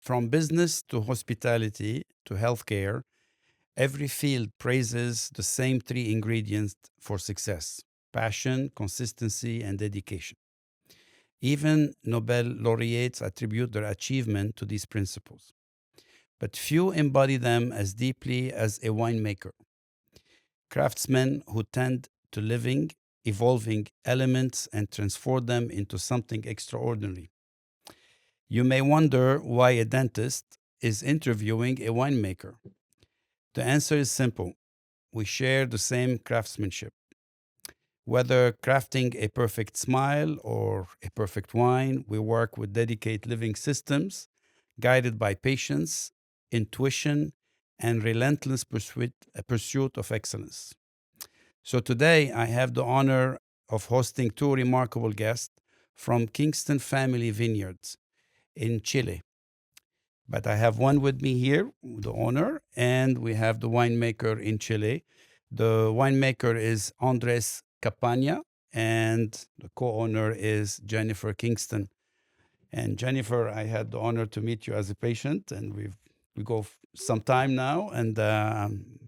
From business to hospitality to healthcare, every field praises the same three ingredients for success: passion, consistency, and dedication. Even Nobel laureates attribute their achievement to these principles, but few embody them as deeply as a winemaker. Craftsmen who tend to living, evolving elements and transform them into something extraordinary. You may wonder why a dentist is interviewing a winemaker. The answer is simple. We share the same craftsmanship. Whether crafting a perfect smile or a perfect wine, we work with dedicated living systems guided by patience, intuition, and relentless pursuit of excellence. So today I have the honor of hosting two remarkable guests from Kingston Family Vineyards in Chile. But I have one with me here, the owner, and we have the winemaker in Chile. The winemaker is Andrés Campana, and the co-owner is Jennifer Kingston. And Jennifer, I had the honor to meet you as a patient, and we go some time now, and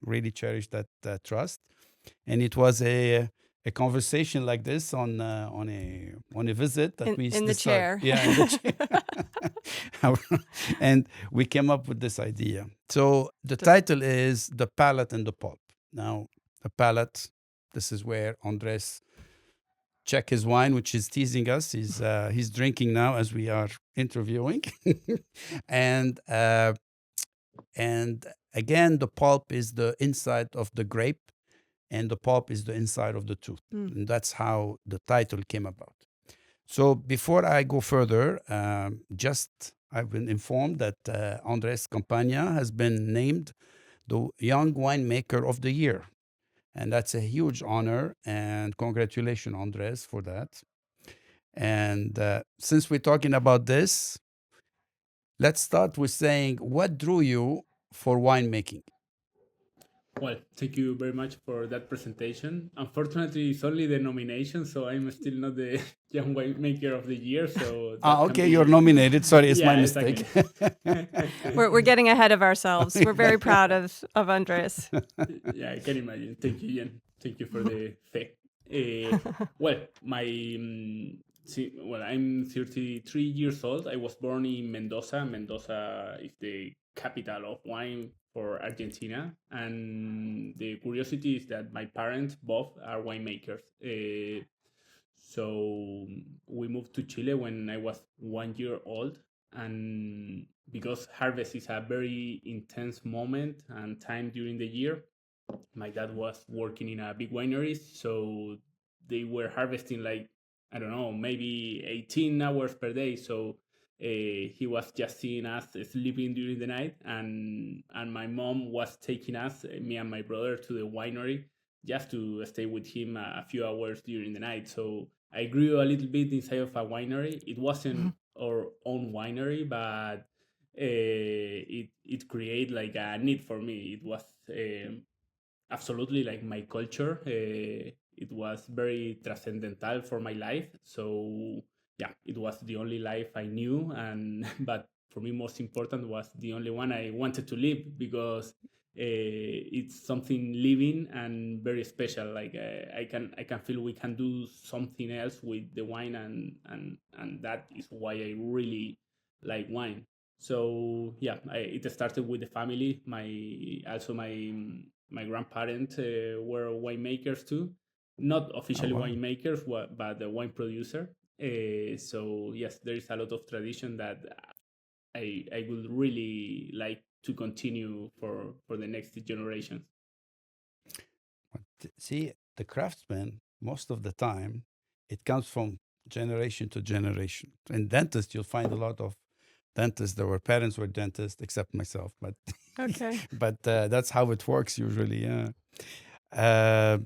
really cherish that trust. And it was a conversation like this on a visit that we in the decided, chair. yeah, in the chair. And we came up with this idea. So the title is The Palate and the Pulp. Now, the palate, this is where Andres check his wine, which is teasing us. He's drinking now as we are interviewing. and and again, the pulp is the inside of the grape, and the pulp is the inside of the tooth. And that's how the title came about. So before I go further, I've been informed that Andrés Campana has been named the Young Winemaker of the Year. And that's a huge honor, and congratulations, Andres, for that. And since we're talking about this, let's start with saying, what drew you for winemaking? Well, thank you very much for that presentation. Unfortunately, it's only the nomination, so I'm still not the Young Winemaker of the Year. So Okay, you're nominated. Sorry, it's my Yeah, mistake. exactly. We're getting ahead of ourselves. We're very proud of Andres. Yeah, I can imagine. Thank you, Jen. Thank you for the fact. Well, I'm 33 years old. I was born in Mendoza. Mendoza is the capital of wine for Argentina. And the curiosity is that my parents both are winemakers. So we moved to Chile when I was 1 year old. And because harvest is a very intense moment and time during the year, my dad was working in a big winery. So they were harvesting like, I don't know, maybe 18 hours per day. So he was just seeing us sleeping during the night, and my mom was taking us, me and my brother, to the winery just to stay with him a few hours during the night. So I grew a little bit inside of a winery. It wasn't our own winery, but it created like a need for me. It was absolutely like my culture. It was very transcendental for my life. So yeah, it was the only life I knew, and but for me, most important was the only one I wanted to live, because it's something living and very special. Like I can feel we can do something else with the wine, and that is why I really like wine. So yeah, it started with the family. My grandparents were winemakers too, not officially wow. winemakers, but the wine producer. So yes, there is a lot of tradition that I would really like to continue for the next generations. See, the craftsman, most of the time, it comes from generation to generation. In dentists, you'll find a lot of dentists that were parents were dentists, except myself. But Okay. but that's how it works usually. Yeah. Uh,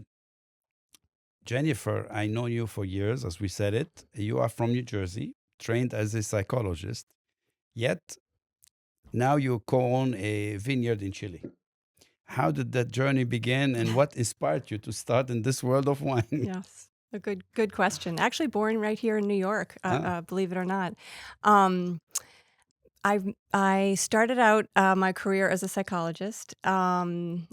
Jennifer, I know you for years, as we said it. You are from New Jersey, trained as a psychologist, yet now you co-own a vineyard in Chile. How did that journey begin, and what inspired you to start in this world of wine? Yes, a good question. Actually, born right here in New York, Ah, believe it or not. Um, I started out my career as a psychologist and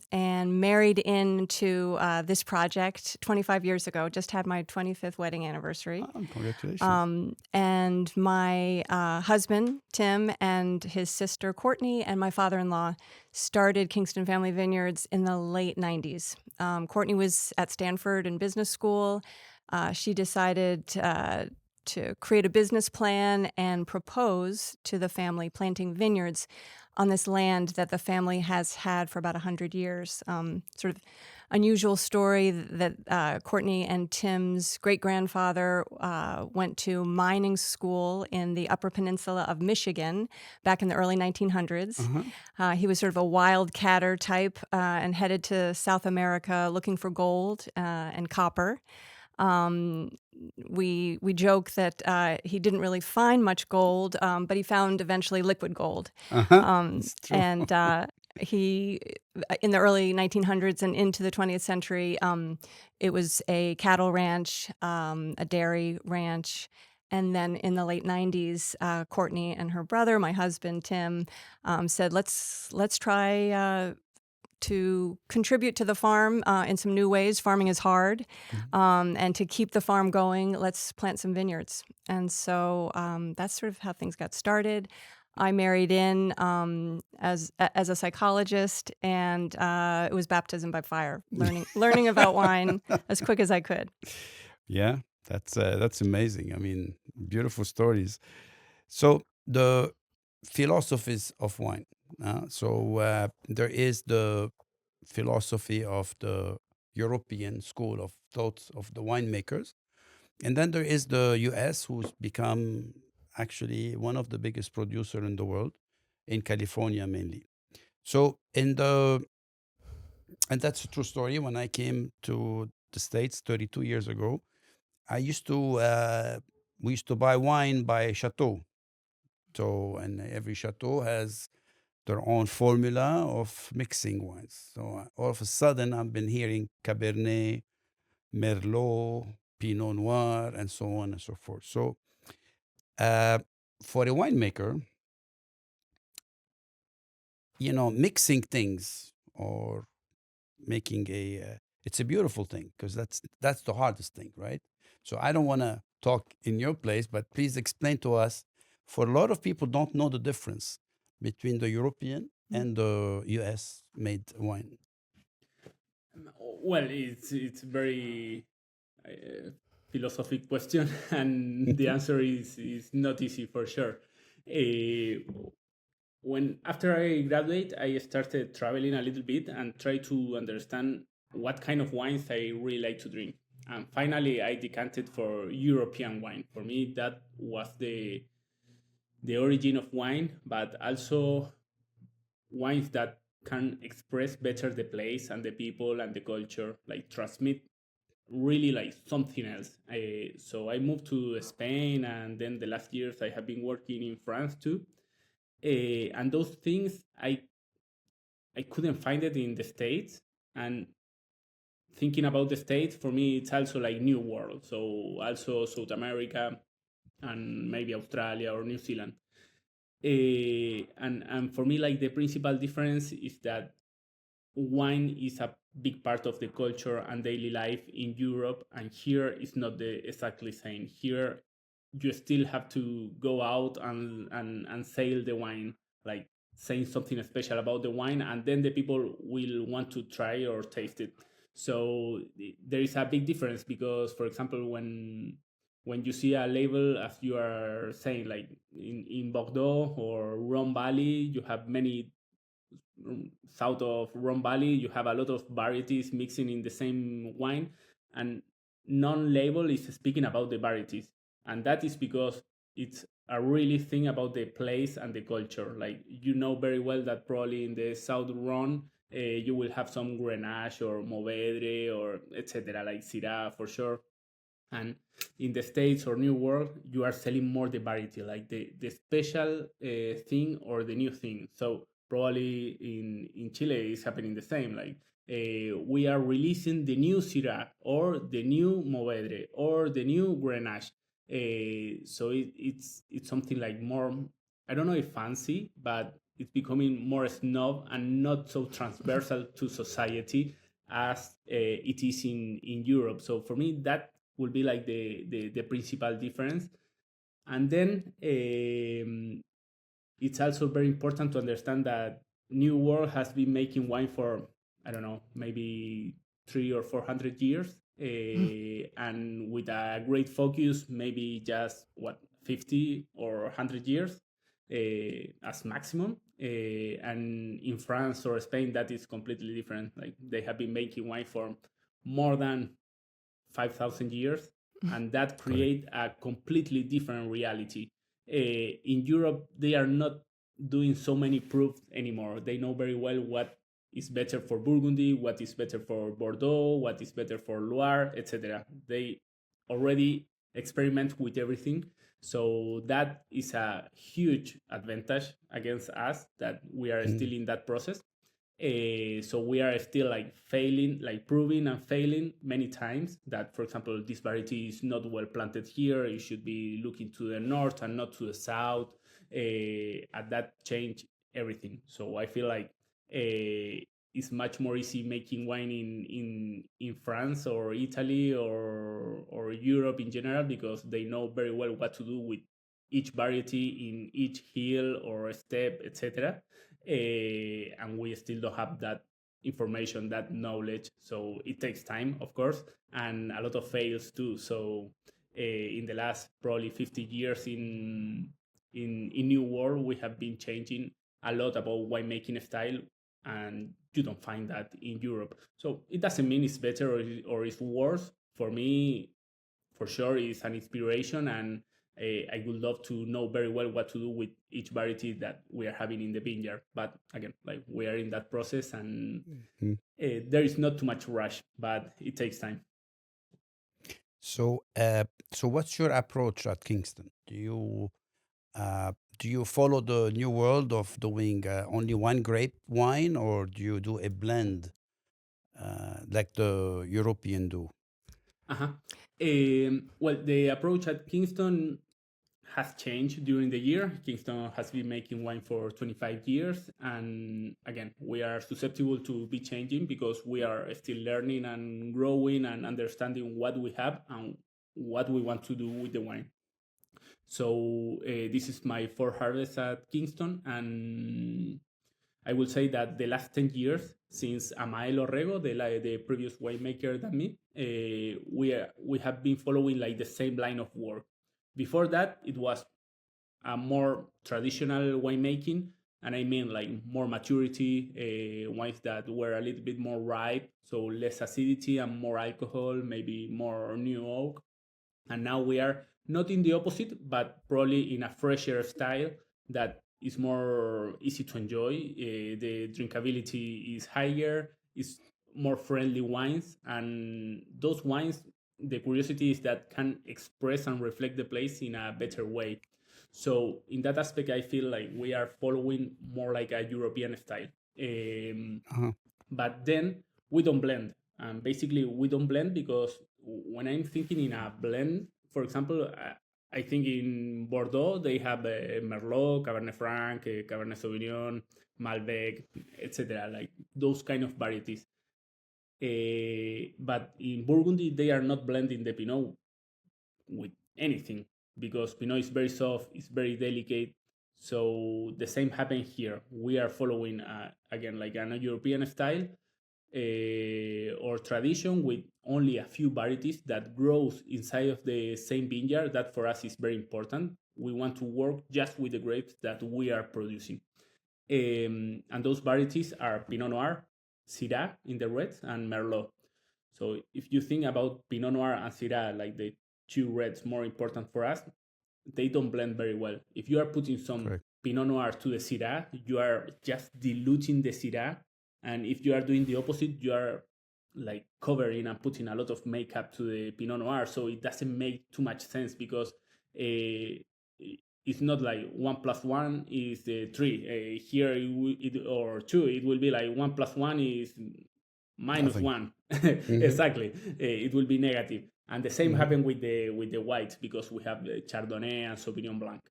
married into this project 25 years ago. Just had my 25th wedding anniversary. Oh, congratulations. And my husband, Tim, and his sister, Courtney, and my father-in-law started Kingston Family Vineyards in the late 90s. Courtney was at Stanford in business school. She decided to create a business plan and propose to the family planting vineyards on this land that the family has had for about 100 years. Sort of unusual story that Courtney and Tim's great-grandfather went to mining school in the Upper Peninsula of Michigan back in the early 1900s. He was sort of a wildcatter type and headed to South America looking for gold and copper. We joke that he didn't really find much gold, but he found eventually liquid gold. It's true. And he, in the early 1900s and into the 20th century, it was a cattle ranch, a dairy ranch. And then in the late 90s, Courtney and her brother, my husband, Tim, said, let's try to contribute to the farm in some new ways. Farming is hard. And to keep the farm going, let's plant some vineyards. And so that's sort of how things got started. I married in as a psychologist, and it was baptism by fire, learning about wine as quick as I could. Yeah, that's amazing. I mean, beautiful stories. So the philosophies of wine. There is the philosophy of the European school of thought of the winemakers, and then there is the U.S., who's become actually one of the biggest producer in the world, in California mainly. So and that's a true story. When I came to the States 32 years ago, I used to we used to buy wine by chateau. So, and every chateau has their own formula of mixing wines. So all of a sudden, I've been hearing Cabernet, Merlot, Pinot Noir, and so on and so forth. So uh, for a winemaker, mixing things or making it's a beautiful thing, because that's the hardest thing, right? So I don't want to talk in your place, but please explain to us. For a lot of people, don't know the difference between the European and the U.S. made wine. Well, it's very philosophic question, and the answer is not easy for sure. When after I graduate, I started traveling a little bit and try to understand what kind of wines I really like to drink. And finally, I decanted for European wine. For me, that was the origin of wine, but also wines that can express better the place and the people and the culture, like transmit really like something else. So I moved to Spain, and then the last years I have been working in France too. And those things I couldn't find it in the States. And thinking about the States, for me, it's also like New World. So also South America and maybe Australia or New Zealand. And for me, like the principal difference is that wine is a big part of the culture and daily life in Europe, and here it's not the exactly same. Here, you still have to go out and sell the wine, like saying something special about the wine, and then the people will want to try or taste it. So there is a big difference because, for example, when you see a label, as you are saying, like in Bordeaux or Rhone Valley, you have many south of Rhone Valley, you have a lot of varieties mixing in the same wine, and non-label is speaking about the varieties, and that is because it's a really thing about the place and the culture. Like very well that probably in the South Rhone, you will have some Grenache or Mourvedre or etc. like Syrah for sure. And in the States or New World, you are selling more the variety, like the special thing or the new thing. So probably in Chile is happening the same. Like we are releasing the new Syrah or the new Mourvedre or the new Grenache. So it's something like more I don't know if fancy, but it's becoming more snob and not so transversal to society as it is in Europe. So for me, that will be like the principal difference. And then it's also very important to understand that New World has been making wine for, I don't know, maybe 300 or 400 years, and with a great focus, maybe just what 50 or 100 years as maximum. And in France or Spain, that is completely different. Like they have been making wine for more than 5,000 years, and that Correct. create a completely different reality. In Europe, they are not doing so many proofs anymore. They know very well what is better for Burgundy, what is better for Bordeaux, what is better for Loire, etc. They already experiment with everything. So that is a huge advantage against us that we are Mm. still in that process. So we are still like failing, like proving and failing many times that, for example, this variety is not well planted here. You should be looking to the north and not to the south. And that change everything. So I feel like it's much more easy making wine in France or Italy or Europe in general, because they know very well what to do with each variety in each hill or step, etc. And we still don't have that information, that knowledge. So it takes time, of course, and a lot of fails too. So in the last probably 50 years in New World, we have been changing a lot about winemaking style, and you don't find that in Europe. So it doesn't mean it's better or it's worse. For me, for sure, it's an inspiration, and I would love to know very well what to do with each variety that we are having in the vineyard. But again, like we are in that process, and Mm. there is not too much rush, but it takes time. So, so what's your approach at Kingston? Do you follow the new world of doing only one grape wine, or do you do a blend like the European do? Uh-huh. Well, the approach at Kingston has changed during the year. Kingston has been making wine for 25 years. And again, we are susceptible to be changing because we are still learning and growing and understanding what we have and what we want to do with the wine. So this is my fourth harvest at Kingston, and I will say that the last 10 years, since Amael Orrego, the previous winemaker than me, we have been following like the same line of work. Before that, it was a more traditional winemaking, and I mean like more maturity, wines that were a little bit more ripe, so less acidity and more alcohol, maybe more new oak. And now we are not in the opposite, but probably in a fresher style that is more easy to enjoy. The drinkability is higher, it's more friendly wines, and those wines, the curiosity is that can express and reflect the place in a better way. So in that aspect, I feel like we are following more like a European style. Uh-huh. But then we don't blend. Basically, we don't blend because when I'm thinking in a blend, for example, I think in Bordeaux they have Merlot, Cabernet Franc, Cabernet Sauvignon, Malbec, etc. Like those kind of varieties. But in Burgundy, they are not blending the Pinot with anything because Pinot is very soft, it's very delicate. So the same happened here. We are following again like a European style or tradition with only a few varieties that grows inside of the same vineyard. That for us is very important. We want to work just with the grapes that we are producing. And those varieties are Pinot Noir, Syrah in the reds, and Merlot. So if you think about Pinot Noir and Syrah, like the two reds more important for us, they don't blend very well. If you are putting some Correct. Pinot Noir to the Syrah, you are just diluting the Syrah. And if you are doing the opposite, you are like covering and putting a lot of makeup to the Pinot Noir. So it doesn't make too much sense because it's not like 1+1 is three. Here or two, it will be like 1+1 is Nothing. -1. Hmm. Exactly, it will be negative. And the same Hmm. happened with the whites because we have the Chardonnay and Sauvignon Blanc.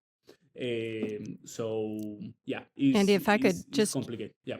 So yeah, Andy, if I could it's just complicated. Yeah.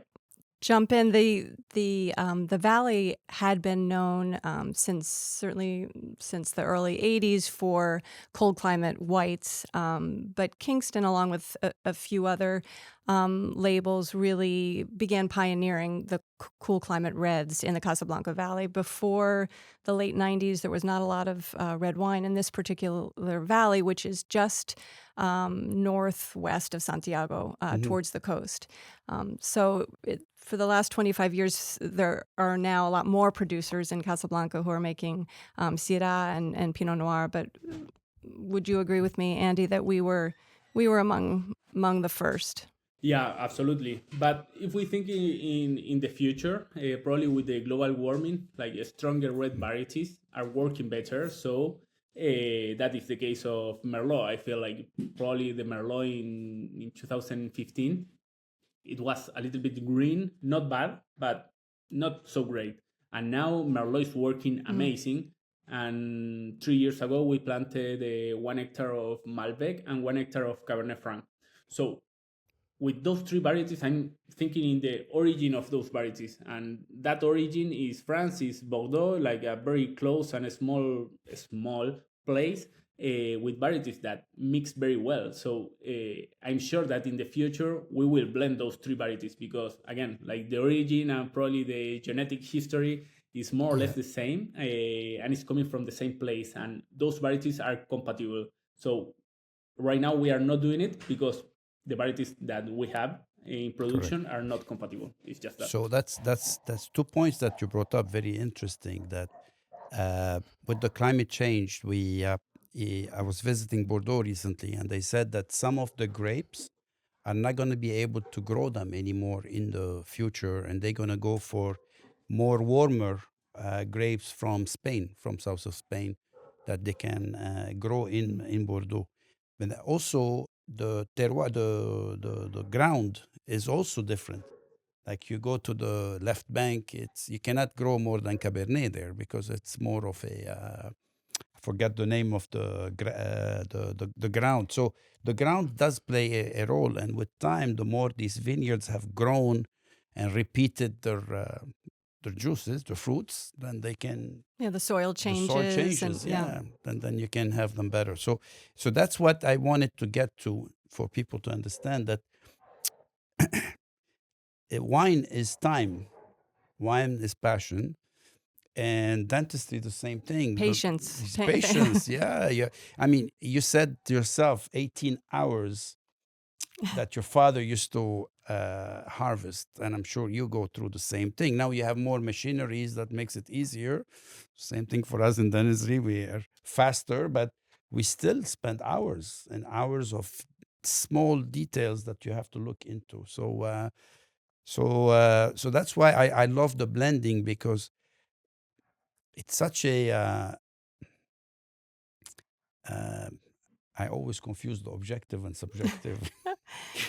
jump in, the valley had been known certainly since the early '80s for cold climate whites, but Kingston, along with a few other labels, really began pioneering the cool climate reds in the Casablanca Valley. Before the late '90s, there was not a lot of red wine in this particular valley, which is just northwest of Santiago, towards the coast. For the last 25 years, there are now a lot more producers in Casablanca who are making Syrah and Pinot Noir. But would you agree with me, Andy, that we were among the first? Yeah, absolutely. But if we think in the future, probably with the global warming, like stronger red varieties are working better. So that is the case of Merlot. I feel like probably the Merlot in 2015, it was a little bit green, not bad, but not so great. And now Merlot is working amazing. And 3 years ago, we planted 1 hectare of Malbec and 1 hectare of Cabernet Franc. So with those three varieties, I'm thinking in the origin of those varieties, and that origin is France, is Bordeaux, like a very close and a small place with varieties that mix very well. So I'm sure that in the future we will blend those three varieties because, again, like the origin and probably the genetic history is more or less the same, and it's coming from the same place, and those varieties are compatible. So right now we are not doing it because the varieties that we have in Correct. production are not compatible. It's just that. So that's 2 points that you brought up. Very interesting. That with the climate change, I was visiting Bordeaux recently, and they said that some of the grapes are not going to be able to grow them anymore in the future, and they're going to go for more warmer grapes from Spain, from south of Spain, that they can grow in Bordeaux. But also the terroir, the ground is also different. Like you go to the left bank, it's you cannot grow more than Cabernet there because it's more of a I forget the name of the ground. So the ground does play a role, and with time, the more these vineyards have grown and repeated their juices, the fruits, then they can Yeah, the soil the soil changes changes, yeah. yeah, and then you can have them better. So that's what I wanted to get to for people to understand that wine is time, wine is passion, and dentistry the same thing. Patience. It's patience, yeah, yeah. I mean, you said to yourself 18 hours that your father used to harvest, and I'm sure you go through the same thing. Now you have more machineries that makes it easier. Same thing for us in dentistry. We are faster, but we still spend hours and hours of small details that you have to look into. So that's why I love the blending, because it's such a uh, I always confuse the objective and subjective.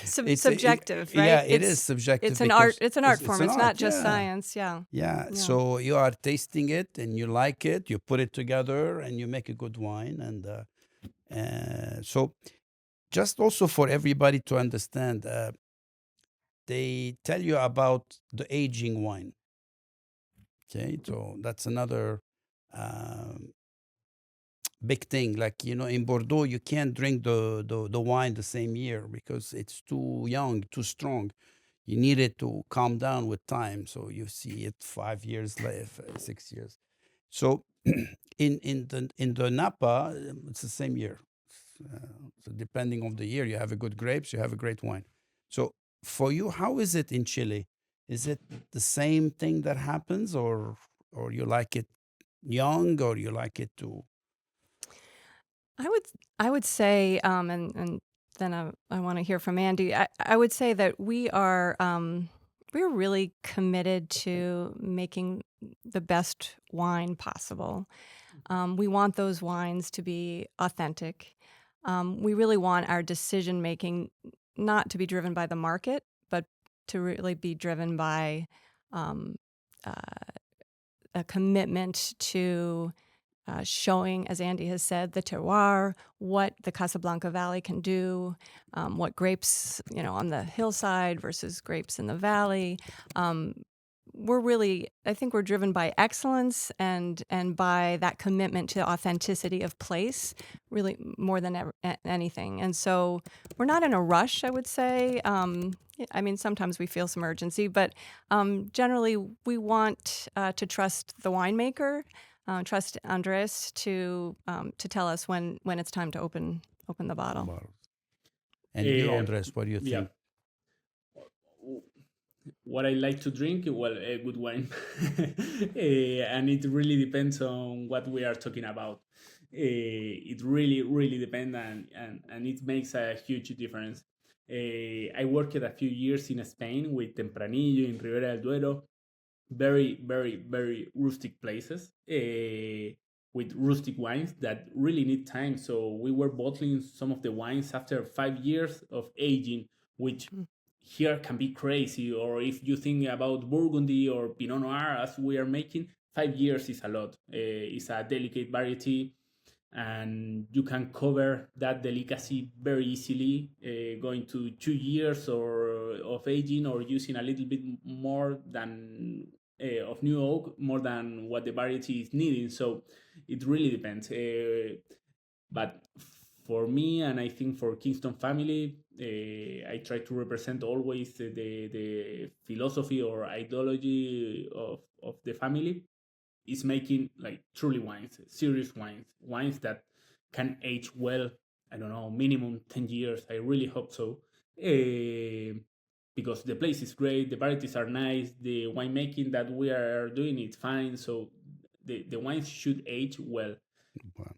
Subjective, Yeah, right? it is subjective. It's an art. Because It's an art it's form. an It's not art. just Yeah, science. Yeah. yeah. Yeah. So you are tasting it and you like it. You put it together and you make a good wine. And so, just also for everybody to understand, they tell you about the aging wine. Okay, so that's another um, big thing. Like, in Bordeaux, you can't drink the wine the same year because it's too young, too strong. You need it to calm down with time. So you see it 5 years later, 6 years. So in the Napa, it's the same year. So depending on the year, you have a good grapes, you have a great wine. So for you, how is it in Chile? Is it the same thing that happens, or you like it young, or you like it to? I would say, and then I want to hear from Andy. I would say that we're really committed to making the best wine possible. We want those wines to be authentic. We really want our decision making not to be driven by the market, but to really be driven by um, uh, a commitment to showing, as Andy has said, the terroir, what the Casablanca Valley can do, what grapes, on the hillside versus grapes in the valley. I think we're driven by excellence and by that commitment to authenticity of place, really more than anything. And so we're not in a rush, I would say. Sometimes we feel some urgency, but generally we want to trust the winemaker, trust Andrés to tell us when it's time to open the bottle. Bottles. And you, Uh, Andres, what do you yeah. think? What I like to drink, well, a good wine. And it really depends on what we are talking about. It really, really depends, and it makes a huge difference. I worked a few years in Spain with Tempranillo in Ribera del Duero. Very, very, very rustic places with rustic wines that really need time. So we were bottling some of the wines after 5 years of aging, which here can be crazy. Or if you think about Burgundy or Pinot Noir as we are making, 5 years is a lot. It's a delicate variety, and you can cover that delicacy very easily, going to 2 years or of aging, or using a little bit more than of new oak, more than what the variety is needing. So it really depends. But for me, and I think for Kingston family, I try to represent always the philosophy or ideology of the family is making like truly wines, serious wines that can age well. I don't know, minimum 10 years. I really hope so. Because the place is great, the varieties are nice, the winemaking that we are doing is fine. So the wines should age well. Wow.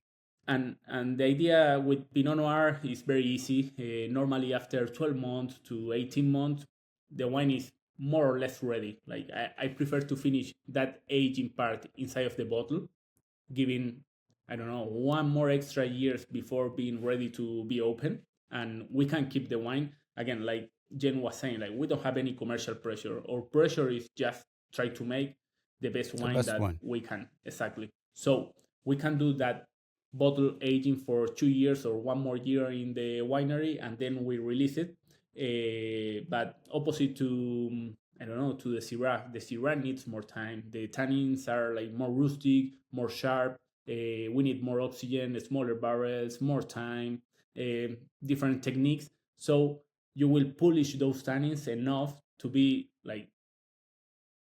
And the idea with Pinot Noir is very easy. Normally, after 12 months to 18 months, the wine is more or less ready. Like I prefer to finish that aging part inside of the bottle, giving, I don't know, one more extra years before being ready to be open. And we can keep the wine, again, like Jen was saying, like we don't have any commercial pressure. Our pressure is just try to make the best wine that we can. Exactly. So we can do that bottle aging for 2 years or one more year in the winery, and then we release it. But opposite to, I don't know, to the Syrah needs more time. The tannins are like more rustic, more sharp. We need more oxygen, smaller barrels, more time, different techniques. So you will polish those tannins enough to be like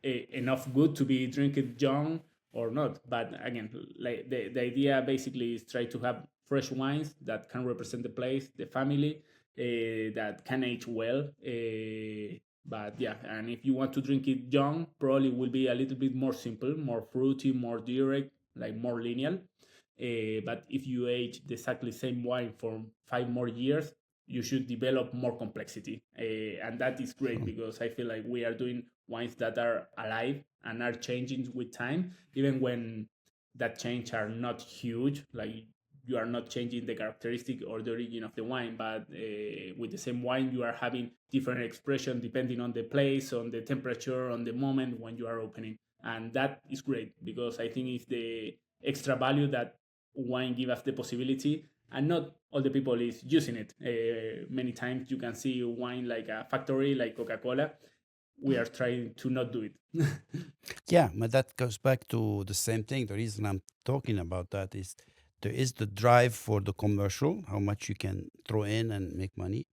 enough good to be drinking young or not. But again, like the idea basically is try to have fresh wines that can represent the place, the family, that can age well. But yeah, and if you want to drink it young, probably will be a little bit more simple, more fruity, more direct, like more linear. But if you age the exactly same wine for 5 more years, you should develop more complexity. And that is great because I feel like we are doing wines that are alive and are changing with time, even when that change are not huge. Like you are not changing the characteristic or the origin of the wine, but with the same wine, you are having different expression depending on the place, on the temperature, on the moment when you are opening. And that is great because I think it's the extra value that wine give us the possibility, and not all the people is using it. Many times you can see wine like a factory, like Coca-Cola. We are trying to not do it. Yeah, but that goes back to the same thing. The reason I'm talking about that is there is the drive for the commercial, how much you can throw in and make money.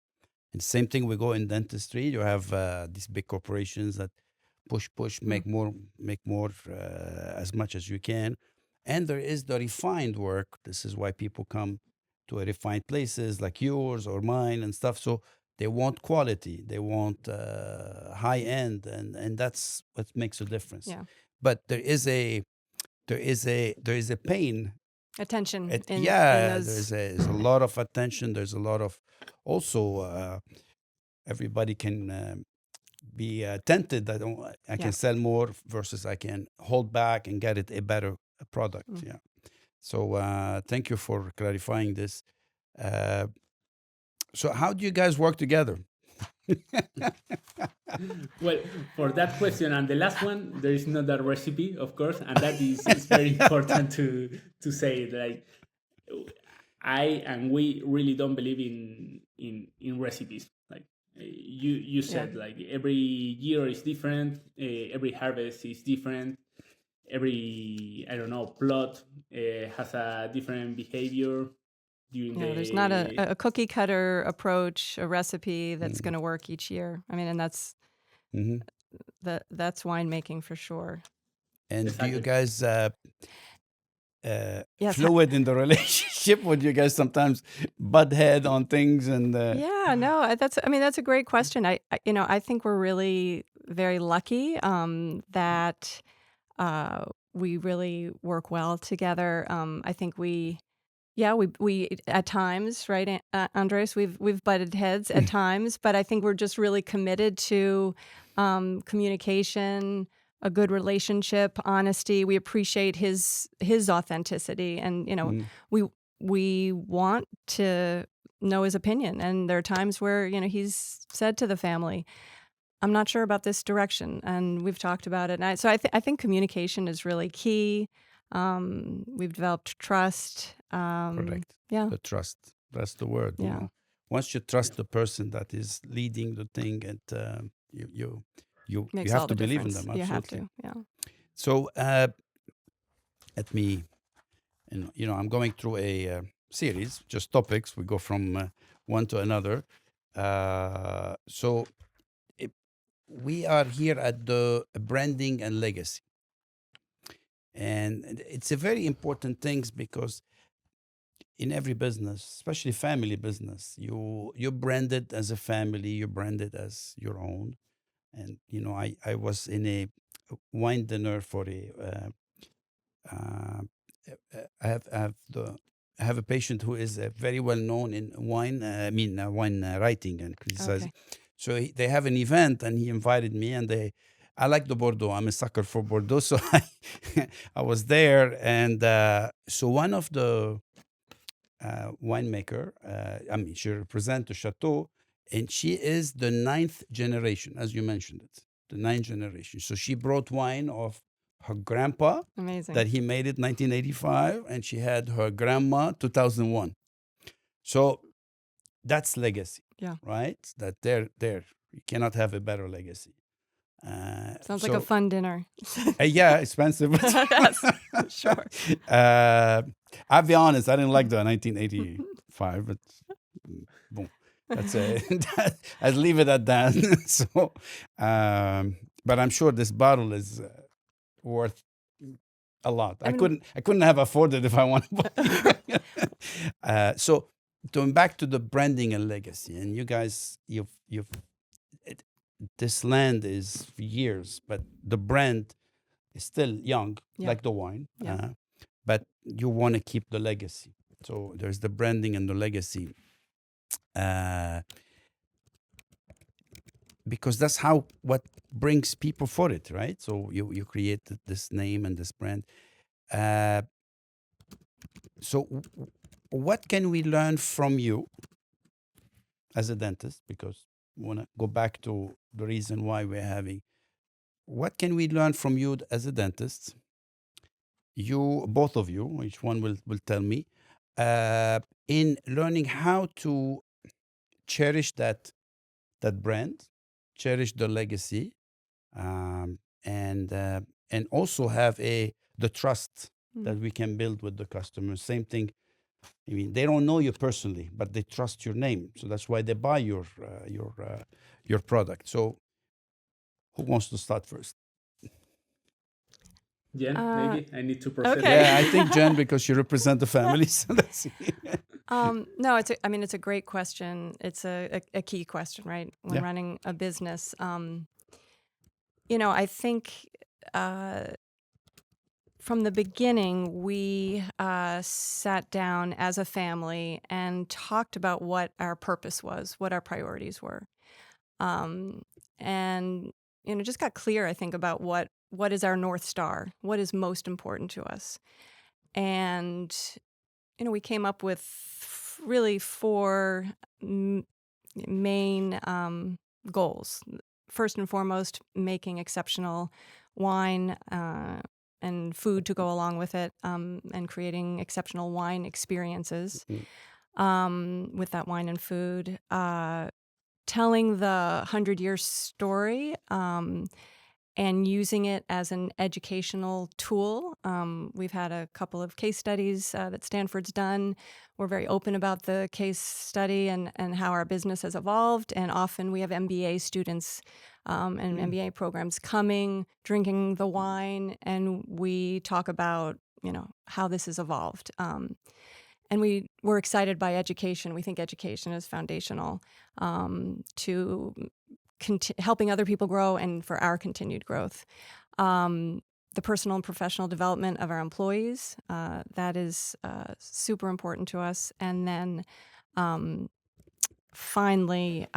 And same thing we go in dentistry. You have these big corporations that push, make more, as much as you can. And there is the refined work. This is why people come to refined places like yours or mine and stuff. So they want quality, they want high end, and that's what makes a difference. Yeah. But there is a pain. Attention. In There's a lot of attention. There's a lot of also everybody can be tempted that I can sell more versus I can hold back and get it a better product. Yeah. So thank you for clarifying this. So how do you guys work together? Well, for that question and the last one, there is not that recipe, of course, and that is very important to say. Like, I and we really don't believe in recipes. Like you Yeah. said, like every year is different, every harvest is different, every I don't know plot has a different behavior during Yeah, there's not the a cookie cutter approach, a recipe that's Mm. going to work each year. I mean, and Mhm. that's winemaking for sure. And do you exactly. guys Yes. fluid in the relationship? Would you guys sometimes butt head on things and Yeah, no, I mean, that's a great question. I think we're really very lucky that we really work well together. I think we at times, right, Andres, we've butted heads at times, but I think we're just really committed to communication, a good relationship, honesty. We appreciate his authenticity, and Mm. we want to know his opinion. And there are times where he's said to the family, "I'm not sure about this direction," and we've talked about it. And I think communication is really key. We've developed trust. Correct. Yeah, The trust. That's the word, you yeah, know. Once you trust the person that is leading the thing, and you makes have all to the believe in difference. them, You have absolutely. to. Yeah. So let me, I'm going through a series, just topics. We go from one to another. So it, we are here at the branding and legacy, and it's a very important things because in every business, especially family business, you brand it as a family, you brand it as your own. And I was in a wine dinner for a uh, I have a patient who is very well known in wine. Wine writing and criticizing. Okay. So they have an event, and he invited me, and I like the Bordeaux. I'm a sucker for Bordeaux, so I was there, and so one of the winemaker. She represents the chateau, and she is the ninth generation, as you mentioned it, the ninth generation. So she brought wine of her grandpa Amazing. that he made it 1985, and she had her grandma 2001. So that's legacy, Yeah. right? That there you cannot have a better legacy. Sounds like a fun dinner. Yeah, expensive. Yes, sure. uh, I'll be honest, I didn't like the 1985, but boom, that's a I'll leave it at that. So, but I'm sure this bottle is worth a lot. I mean, I couldn't have afforded if I wanted. So going back to the branding and legacy, and you guys, it, this land is for years, but the brand is still young, Yeah. like the wine. Yeah. But you want to keep the legacy. So there's the branding and the legacy. Because that's how what brings people for it, right? So you created this name and this brand. So what can we learn from you as a dentist? Because we want to go back to the reason why we're having. What can we learn from you as a dentist? You, both of you, each one will tell me, in learning how to cherish that brand, cherish the legacy, and also have the trust that we can build with the customers. Same thing. I mean, they don't know you personally, but they trust your name, so that's why they buy your product. So, who wants to start first? Jen, maybe I need to process Okay. Yeah, I this. think Jen, because you represent the family. So let's see. No, it's a great question. It's a key question, right? When Yeah. running a business. I think from the beginning, we sat down as a family and talked about what our purpose was, what our priorities were. And just got clear, I think, about what is our North Star, what is most important to us. And we came up with really four main goals. first and foremost, making exceptional wine and food to go along with it, and creating exceptional wine experiences with that wine and food. Telling the 100-year story and using it as an educational tool. We've had a couple of case studies that Stanford's done. We're very open about the case study and how our business has evolved. And often we have MBA students and MBA programs coming, drinking the wine, and we talk about, how this has evolved. And we're excited by education. We think education is foundational to helping other people grow and for our continued growth. The personal and professional development of our employees, that is super important to us. And then finally,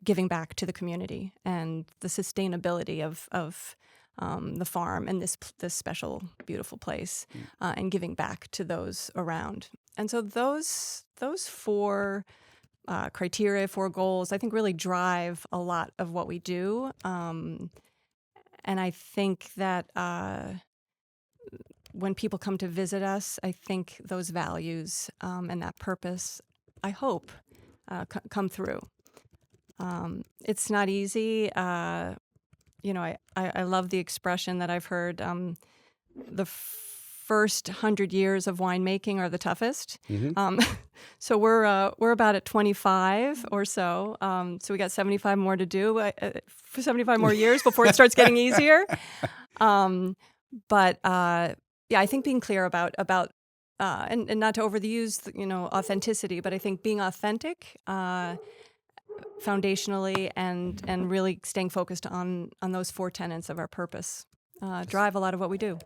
giving back to the community and the sustainability of the farm and this special, beautiful place, and giving back to those around. And so those four criteria, 4 goals, I think really drive a lot of what we do. And I think that when people come to visit us, I think those values and that purpose, I hope, come through. It's not easy. I love the expression that I've heard, the first 100 years of winemaking are the toughest. So we're about at 25 or so. So we got 75 more to do, 75 more years before it starts getting easier. But I think being clear about and not to overuse authenticity, but I think being authentic foundationally and really staying focused on those 4 tenets of our purpose drive a lot of what we do.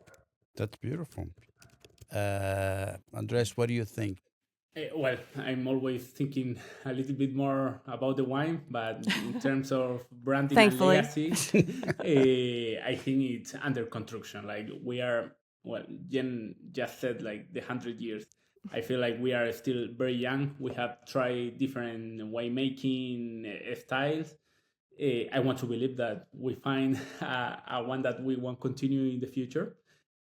That's beautiful. Andrés, what do you think? Well, I'm always thinking a little bit more about the wine, but in terms of branding Thankfully. and legacy, I think it's under construction. Like we are, Jen just said, like the 100 years. I feel like we are still very young. We have tried different winemaking styles. I want to believe that we find a one that we want to continue in the future.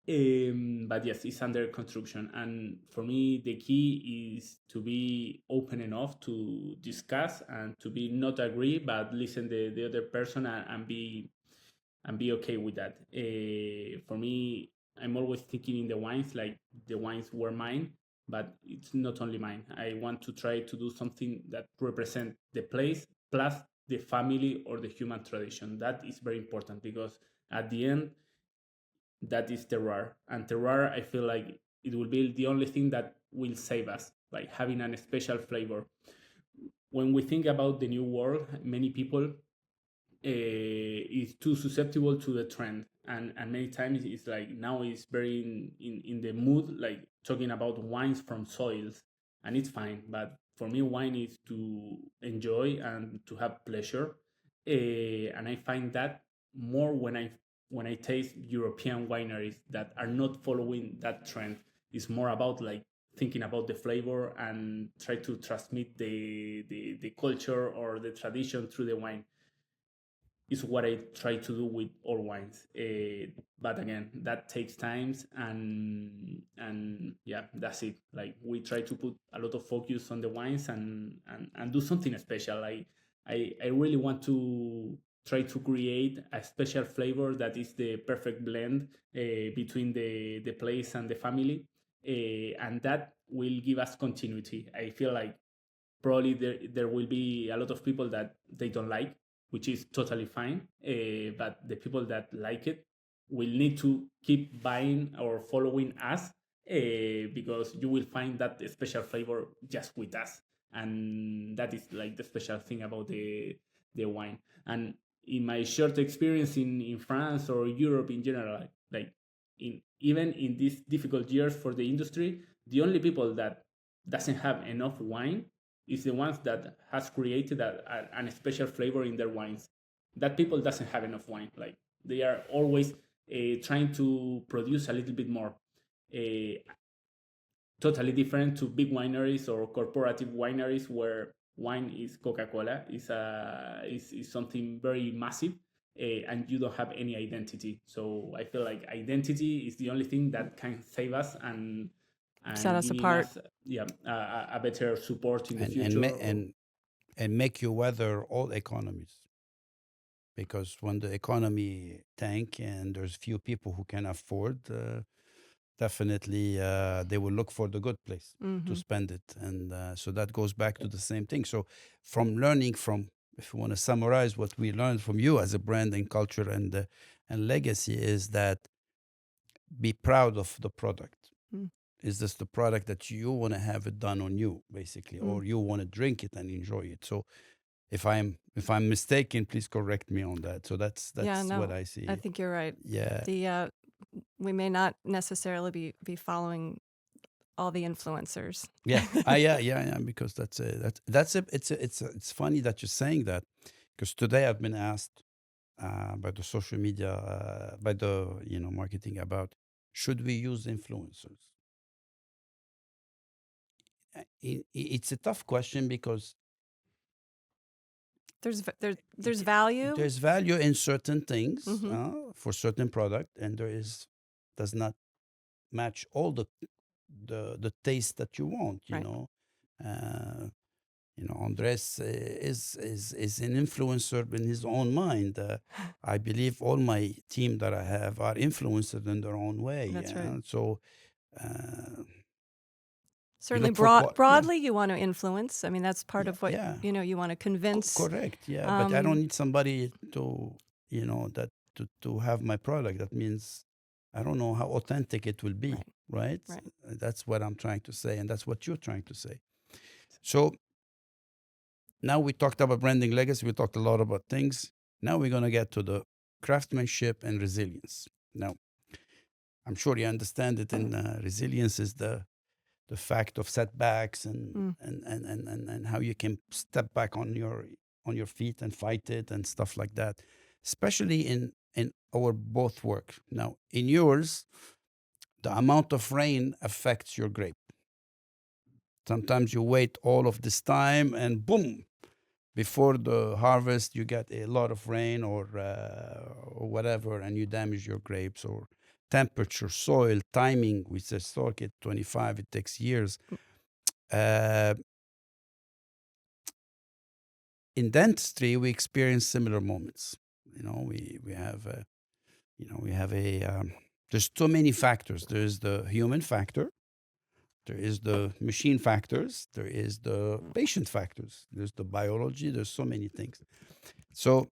But yes, it's under construction. And for me, the key is to be open enough to discuss and to be not agree, but listen to the other person and be okay with that. For me, I'm always thinking in the wines, like the wines were mine, but it's not only mine. I want to try to do something that represents the place plus the family or the human tradition. That is very important because at the end, that is terroir. And terroir, I feel like it will be the only thing that will save us, like having a special flavor. When we think about the new world, many people is too susceptible to the trend. And many times it's like now it's very in the mood, like talking about wines from soils. And it's fine. But for me, wine is to enjoy and to have pleasure. And I find that more when I taste European wineries that are not following that trend. It's more about like thinking about the flavor and try to transmit the culture or the tradition through the wine. Is what I try to do with all wines. But again, that takes time and yeah, that's it. Like we try to put a lot of focus on the wines and do something special. I really want to try to create a special flavor that is the perfect blend between the place and the family, and that will give us continuity. I feel like probably there will be a lot of people that they don't like, which is totally fine. But the people that like it will need to keep buying or following us because you will find that special flavor just with us. And that is like the special thing about the wine. And in my short experience in France or Europe in general, like even in these difficult years for the industry, the only people that doesn't have enough wine is the ones that has created a special flavor in their wines. That people doesn't have enough wine. Like they are always trying to produce a little bit more. Totally different to big wineries or corporative wineries where wine is Coca-Cola, is something very massive, and you don't have any identity. So I feel like identity is the only thing that can save us Set and us giving apart. us a better support in the and future. and make you weather all economies. Because when the economy tank and there's few people who can afford, definitely they will look for the good place to spend it. And so that goes back to the same thing. So from learning from, if you want to summarize what we learned from you as a brand and culture and legacy, is that be proud of the product. Is this the product that you want to have it done on you, basically, or you want to drink it and enjoy it? So if I'm mistaken, please correct me on that. So that's what I see. I think you're right. Yeah. We may not necessarily be following all the influencers. Yeah. Yeah. Because it's funny that you're saying that, because today I've been asked by the social media, by the marketing, about should we use influencers. It's a tough question because There's value. there's value in certain things Mm-hmm. for certain product, and does not match all the taste that you want. Right. Andres is an influencer in his own mind. I believe all my team that I have are influencers in their own way. That's right. So Certainly, look for broadly, you want to influence. I mean, that's part of what yeah. you want to convince. Correct. Yeah, but I don't need somebody to that to have my product. That means I don't know how authentic it will be. Right. That's what I'm trying to say, and that's what you're trying to say. So now we talked about branding legacy. We talked a lot about things. Now we're going to get to the craftsmanship and resilience. Now, I'm sure you understand it. And resilience is the fact of setbacks and how you can step back on your feet and fight it and stuff like that. Especially in our both work. Now, in yours, the amount of rain affects your grape. Sometimes you wait all of this time and boom, before the harvest, you get a lot of rain or whatever, and you damage your grapes. Or temperature, soil, timing. We say stock at 25, it takes years. In dentistry, we experience similar moments. We have there's too many factors. There's the human factor. There is the machine factors. There is the patient factors. There's the biology. There's so many things. So,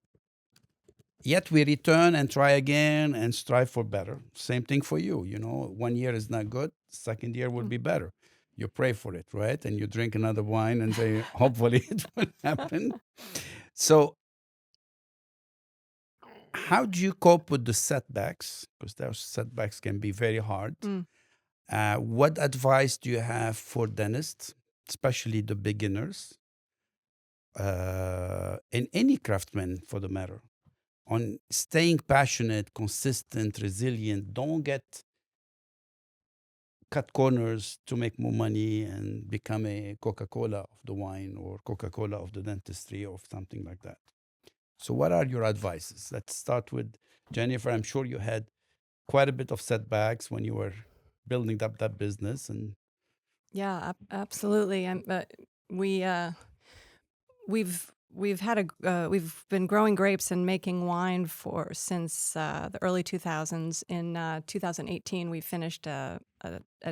yet we return and try again and strive for better. Same thing for you. 1 year is not good. Second year will be better. You pray for it, right? And you drink another wine and say, hopefully it will happen. So, how do you cope with the setbacks? Because those setbacks can be very hard. What advice do you have for dentists, especially the beginners, and any craftsman for the matter, on staying passionate, consistent, resilient? Don't cut corners to make more money and become a Coca-Cola of the wine or Coca-Cola of the dentistry or something like that. So what are your advices? Let's start with Jennifer. I'm sure you had quite a bit of setbacks when you were building up that business. And yeah, absolutely. We've been growing grapes and making wine since the early 2000s. In 2018, we finished a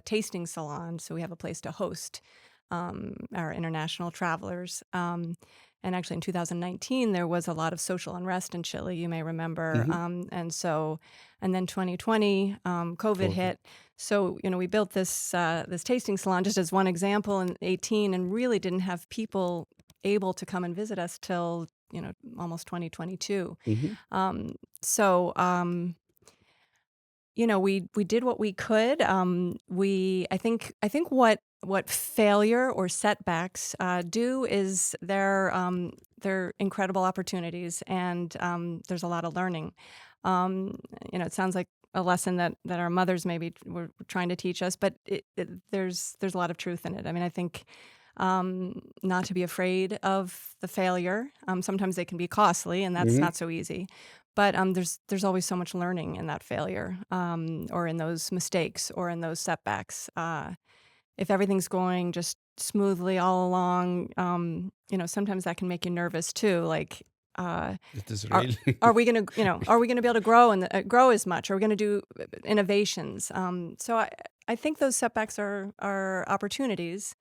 tasting salon, so we have a place to host our international travelers. And actually, in 2019, there was a lot of social unrest in Chile. You may remember, and then 2020, COVID hit. So we built this tasting salon just as one example in 2018, and really didn't have people able to come and visit us till almost 2022. We did what we could. I think what failure or setbacks do is they're incredible opportunities, and there's a lot of learning. It sounds like a lesson that our mothers maybe were trying to teach us, but there's a lot of truth in it. I mean, I think not to be afraid of the failure. Sometimes they can be costly, and that's not so easy. But there's always so much learning in that failure, or in those mistakes, or in those setbacks. If everything's going just smoothly all along, sometimes that can make you nervous too. Like, It is are, really. are we going to, are we going to be able to grow and grow as much? Are we going to do innovations? So I think those setbacks are opportunities.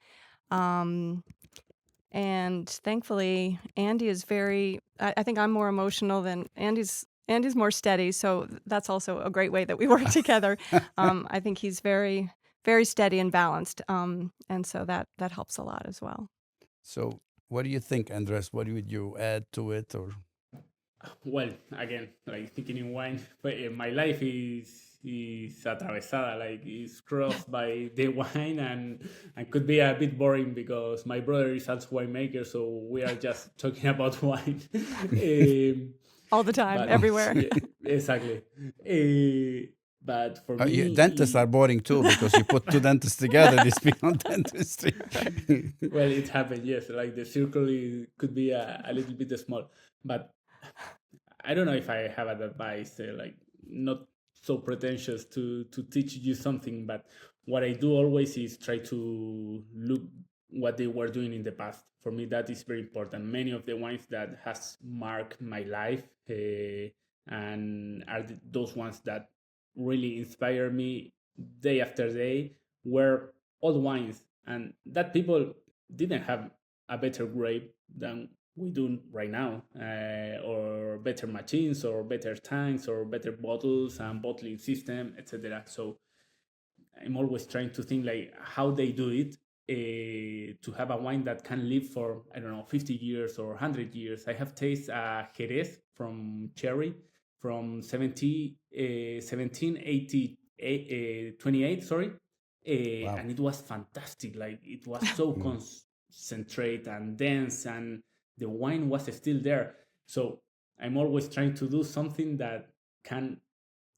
And thankfully, Andy is very. I think I'm more emotional than Andy's. Andy's more steady, so that's also a great way that we work together. I think he's very, very steady and balanced, and so that helps a lot as well. So, what do you think, Andres? What would you add to it, or? Well, again, like thinking in wine, but my life is atravesada, like it's crossed by the wine, and could be a bit boring because my brother is also winemaker, so we are just talking about wine. All the time, but everywhere. yeah, exactly. But for me, Dentists are boring too because you put two dentists together. They speak on dentistry. well, it happened. Yes, like the circle could be a little bit small, but I don't know if I have an advice, like not so pretentious to teach you something, but what I do always is try to look what they were doing in the past. For me, that is very important. Many of the wines that has marked my life, and are those ones that really inspire me day after day, were old wines, and that people didn't have a better grape than we do right now, or better machines, or better tanks, or better bottles and bottling system, etc. So I'm always trying to think like how they do it, to have a wine that can live for, I don't know, 50 years or 100 years. I have tasted Jerez from Cherry from 1728, sorry. Wow. And it was fantastic. Like it was so concentrate and dense, and the wine was still there. So I'm always trying to do something that can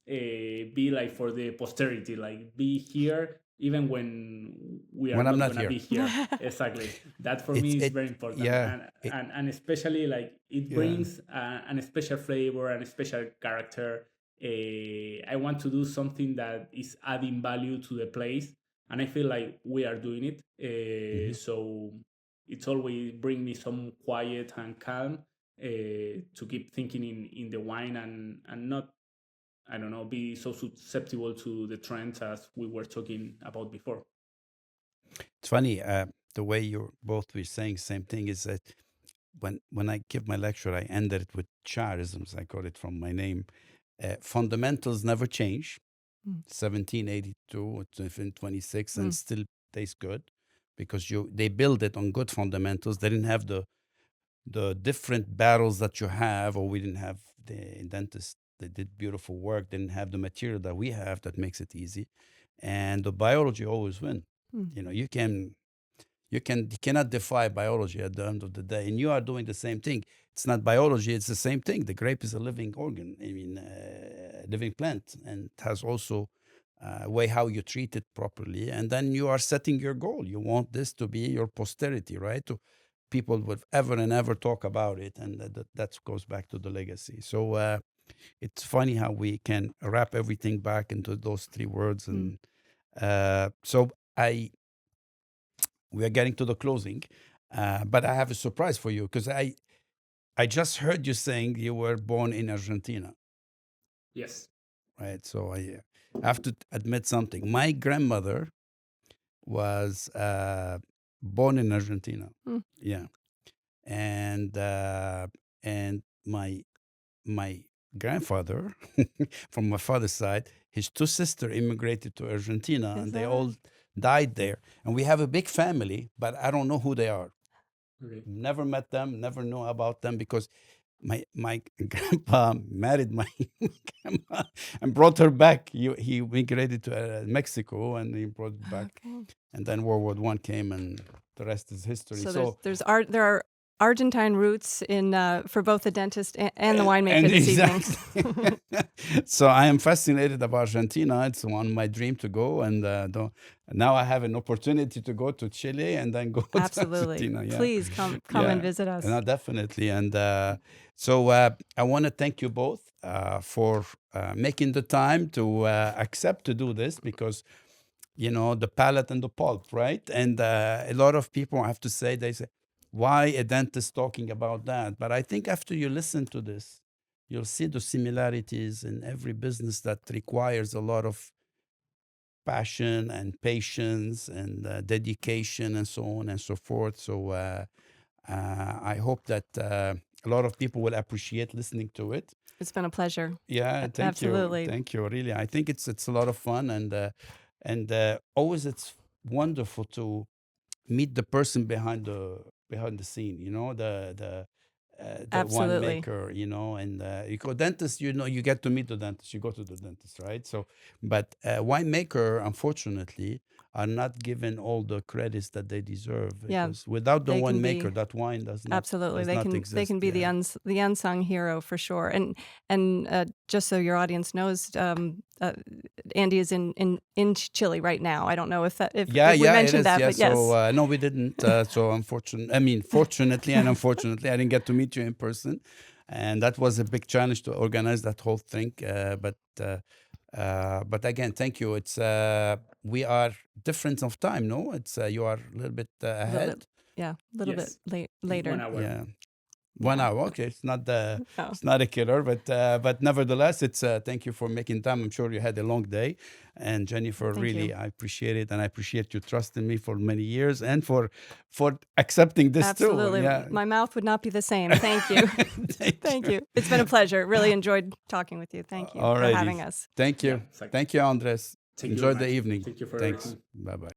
be like for the posterity, like be here even when we are When I'm not not gonna here. be here. Exactly. That for me is very important, Yeah. and especially like it brings an special flavor and a special character. I want to do something that is adding value to the place, and I feel like we are doing it. So it's always bring me some quiet and calm, to keep thinking in the wine, and not, I don't know, be so susceptible to the trends as we were talking about before. It's funny, the way you're both were saying same thing is that when I give my lecture, I ended it with Chaarisms. I got it from my name. Fundamentals never change. 1782, 26, and still tastes good because they build it on good fundamentals. They didn't have the different barrels that you have, or we didn't have the dentists. They did beautiful work. Didn't have the material that we have that makes it easy, and the biology always win. You cannot defy biology at the end of the day, and you are doing the same thing. It's not biology; it's the same thing. The grape is a living organ. I mean, living plant, and it has also a way how you treat it properly, and then you are setting your goal. You want this to be your posterity, right? To people would ever and ever talk about it, and that goes back to the legacy. So it's funny how we can wrap everything back into those three words, and so we are getting to the closing, but I have a surprise for you because I just heard you saying you were born in Argentina, Yes. right? So I have to admit something. My grandmother was born in Argentina. Yeah, and my grandfather from my father's side, his two sisters immigrated to Argentina, and they all died there. And we have a big family, but I don't know who they are. Okay. Never met them, never know about them because my grandpa married my grandma and brought her back. He migrated to Mexico, and he brought it back. Okay. And then World War I came, and the rest is history. So there are Argentine roots in for both the dentist and the winemaker this evening. So I am fascinated about Argentina. It's one my dream to go, and now I have an opportunity to go to Chile and then go to Absolutely. Argentina. Yeah. Please come and visit us. No, definitely. And so I want to thank you both for making the time to accept to do this, because the palate and the pulp, right? And a lot of people have to say, they say, why a dentist talking about that? But I think after you listen to this, you'll see the similarities in every business that requires a lot of passion and patience and dedication and so on and so forth. So I hope that a lot of people will appreciate listening to it. It's been a pleasure. Yeah, thank Absolutely. you. Thank you. Really, I think it's a lot of fun, and always it's wonderful to meet the person behind the scene. The Absolutely. winemaker. And you go dentist. You get to meet the dentist. You go to the dentist, right? So, but winemaker, unfortunately, are not given all the credits that they deserve, Yeah, because without the they can winemaker, be- that wine does not Absolutely. does They not can exist. they can be Yeah. the unsung hero for sure. And just so your audience knows, Andy is in Chile right now. I don't know if we It mentioned is. that, Yeah. but yes. So no, we didn't. So fortunately and unfortunately, I didn't get to meet you in person, and that was a big challenge to organize that whole thing. But again, thank you. It's we are different of time. No, it's you are a little bit a ahead. little Yes. bit It's later. 1 hour. Yeah. 1 hour. Okay, it's Oh. not a killer, but nevertheless, it's thank you for making time. I'm sure you had a long day, and Jennifer, Thank really, you. I appreciate it, and I appreciate you trusting me for many years and for accepting this Absolutely. too. Yeah. My mouth would not be the same. Thank you. Thank you. It's been a pleasure. Really enjoyed talking with you. Thank you for Alrighty. having us. Thank you. Yeah, exactly. Thank you, Andres. Thank you Enjoy very the much. evening. Thank you for Thanks. everything. Bye bye.